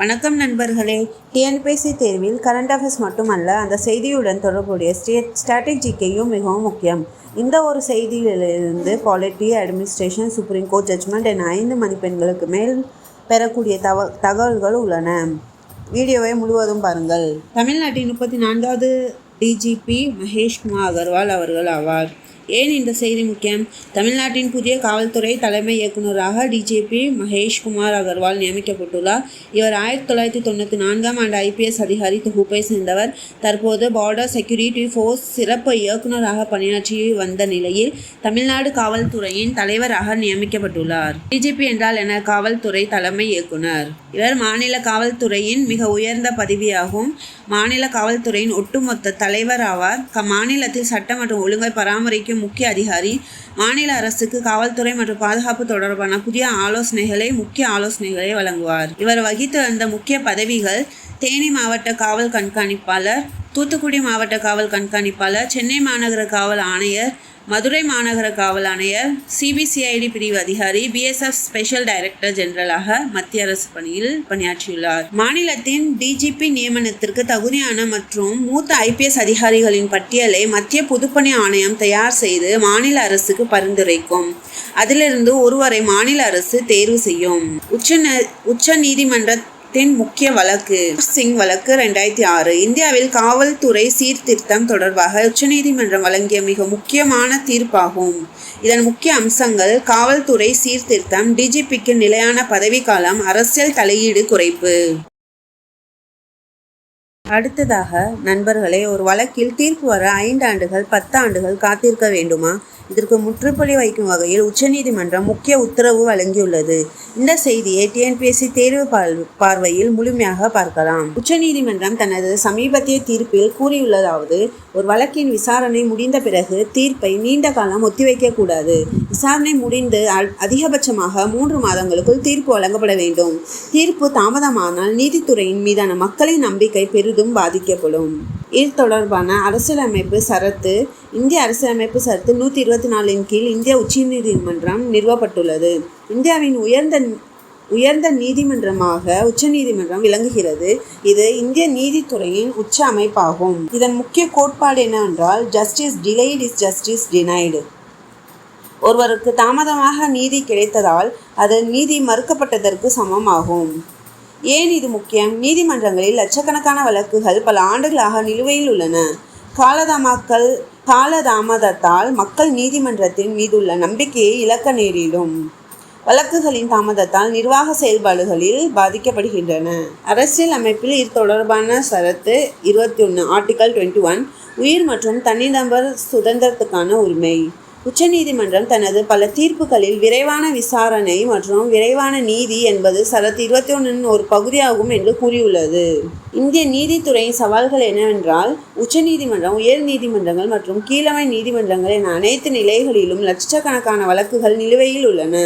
வணக்கம் நண்பர்களே. டிஎன்பிஎஸ்சி தேர்வில் கரண்ட் அஃபேர்ஸ் மட்டுமல்ல, அந்த செய்தியுடன் தொடர்புடைய ஸ்ட்ராட்டஜிக்கையும் மிகவும் முக்கியம். இந்த ஒரு செய்தியிலிருந்து polity, administration, supreme court judgment என 5 மதிப்பெண்களுக்கு மேல் பெறக்கூடிய தகவல்கள் உள்ளன. வீடியோவை முழுவதும் பாருங்கள். தமிழ்நாட்டின் 34வது டிஜிபி மகேஷ்குமார் அகர்வால் அவர்கள் ஆவார். ஏன் இந்த செய்தி முக்கியம்? தமிழ்நாட்டின் புதிய காவல்துறை தலைமை இயக்குநராக டிஜிபி மகேஷ்குமார் அகர்வால் நியமிக்கப்பட்டுள்ளார். இவர் 1994ஆம் ஆண்டு IPS அதிகாரி தொகுப்பை சேர்ந்தவர். தற்போது பார்டர் செக்யூரிட்டி ஃபோர்ஸ் சிறப்பு இயக்குநராக பணியாற்றி வந்த நிலையில் தமிழ்நாடு காவல்துறையின் தலைவராக நியமிக்கப்பட்டுள்ளார். டிஜிபி என்றால் என? காவல்துறை தலைமை இயக்குனர். இவர் மாநில காவல்துறையின் மிக உயர்ந்த பதவியாகும். மாநில காவல்துறையின் ஒட்டுமொத்த தலைவர் ஆவார். மாநிலத்தில் சட்டம் மற்றும் ஒழுங்கை பராமரிக்கும் முக்கிய அதிகாரி. மாநில அரசுக்கு காவல்துறை மற்றும் பாதுகாப்பு தொடர்பான முக்கிய ஆலோசனைகளை வழங்குவார். இவர் வகித்து வந்த முக்கிய பதவிகள்: தேனி மாவட்ட காவல் கண்காணிப்பாளர், தூத்துக்குடி மாவட்ட காவல் கண்காணிப்பாளர், சென்னை மாநகர காவல் ஆணையர், மதுரை மாநகர காவல் ஆணையர், CBCID பிரிவு அதிகாரி, BSF ஸ்பெஷல் டைரக்டர் ஜெனரலாக மத்திய அரசு பணியில் பணியாற்றியுள்ளார். மாநிலத்தின் டிஜிபி நியமனத்திற்கு தகுதியான மற்றும் மூத்த IPS அதிகாரிகளின் பட்டியலை மத்திய பொதுப்பணி ஆணையம் தயார் செய்து மாநில அரசுக்கு பரிந்துரைக்கும். அதிலிருந்து ஒருவரை மாநில அரசு தேர்வு செய்யும். உச்ச நீதிமன்ற முக்கிய வழக்கு சிங் வழக்கு 2006. இந்தியாவில் காவல்துறை சீர்திருத்தம் தொடர்பாக உச்சநீதிமன்றம் வழங்கிய மிக முக்கியமான தீர்ப்பாகும். இதன் முக்கிய அம்சங்கள்: காவல்துறை சீர்திருத்தம், டிஜிபிக்கு நிலையான பதவிக்காலம், அரசியல் தலையீடு குறைப்பு. அடுத்ததாக நண்பர்களே, ஒரு வழக்கில் தீர்ப்பு வர 5 ஆண்டுகள் 10 ஆண்டுகள் காத்திருக்க வேண்டுமா? இதற்கு முற்றுப்புள்ளி வைக்கும் வகையில் உச்சநீதிமன்றம் முக்கிய உத்தரவு வழங்கியுள்ளது. இந்த செய்தியை TNPSC தேர்வு பார்வையில் முழுமையாக பார்க்கலாம். உச்சநீதிமன்றம் தனது சமீபத்திய தீர்ப்பில் கூறியுள்ளதாவது: ஒரு வழக்கின் விசாரணை முடிந்த பிறகு தீர்ப்பை நீண்ட காலம் ஒத்திவைக்க கூடாது. விசாரணை முடிந்து அதிகபட்சமாக 3 மாதங்களுக்குள் தீர்ப்பு வழங்கப்பட வேண்டும். தீர்ப்பு தாமதமானால் நீதித்துறையின் மீதான மக்களின் நம்பிக்கை பெரிதும் பாதிக்கப்படும். இது தொடர்பான அரசியலமைப்பு சரத்து இந்திய அரசியலமைப்பு சரத்து 124 கீழ் இந்திய உச்சநீதிமன்றம் நிறுவப்பட்டுள்ளது. இந்தியாவின் உயர்ந்த நீதிமன்றமாக உச்சநீதிமன்றம் விளங்குகிறது. இது இந்திய நீதித்துறையின் உச்ச அமைப்பாகும். இதன் முக்கிய கோட்பாடு என்னவென்றால், ஜஸ்டிஸ் டிலேய்டு இஸ் ஜஸ்டிஸ் டினைடு. ஒருவருக்கு தாமதமாக நீதி கிடைத்ததால் அது நீதி மறுக்கப்பட்டதற்கு சமமாகும். ஏன் இது முக்கியம்? நீதிமன்றங்களில் லட்சக்கணக்கான வழக்குகள் பல ஆண்டுகளாக நிலுவையில் உள்ளன. காலதாமதத்தால் மக்கள் நீதிமன்றத்தின் மீதுள்ள நம்பிக்கையை இழக்க நேரிடும். வழக்குகளின் தாமதத்தால் நிர்வாக செயல்பாடுகளில் பாதிக்கப்படுகின்றன. அரசியல் அமைப்பில் இது தொடர்பான சரத்து 21 ஆர்டிகல் 21 உயிர் மற்றும் தனிநபர் சுதந்திரத்துக்கான உரிமை. உச்சநீதிமன்றம் தனது பல தீர்ப்புகளில் விரைவான விசாரணை மற்றும் விரைவான நீதி என்பது சரத்து 21 ஒரு பகுதியாகும் என்று கூறியுள்ளது. இந்திய நீதித்துறையின் சவால்கள் என்னவென்றால், உச்சநீதிமன்றம், உயர் நீதிமன்றங்கள் மற்றும் கீழமை நீதிமன்றங்கள் என அனைத்து நிலைகளிலும் லட்சக்கணக்கான வழக்குகள் நிலுவையில் உள்ளன.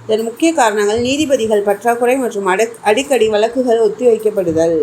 இதன் முக்கிய காரணங்கள்: நீதிபதிகள் பற்றாக்குறை மற்றும் அடிக்கடி வழக்குகள் ஒத்திவைக்கப்படுதல்.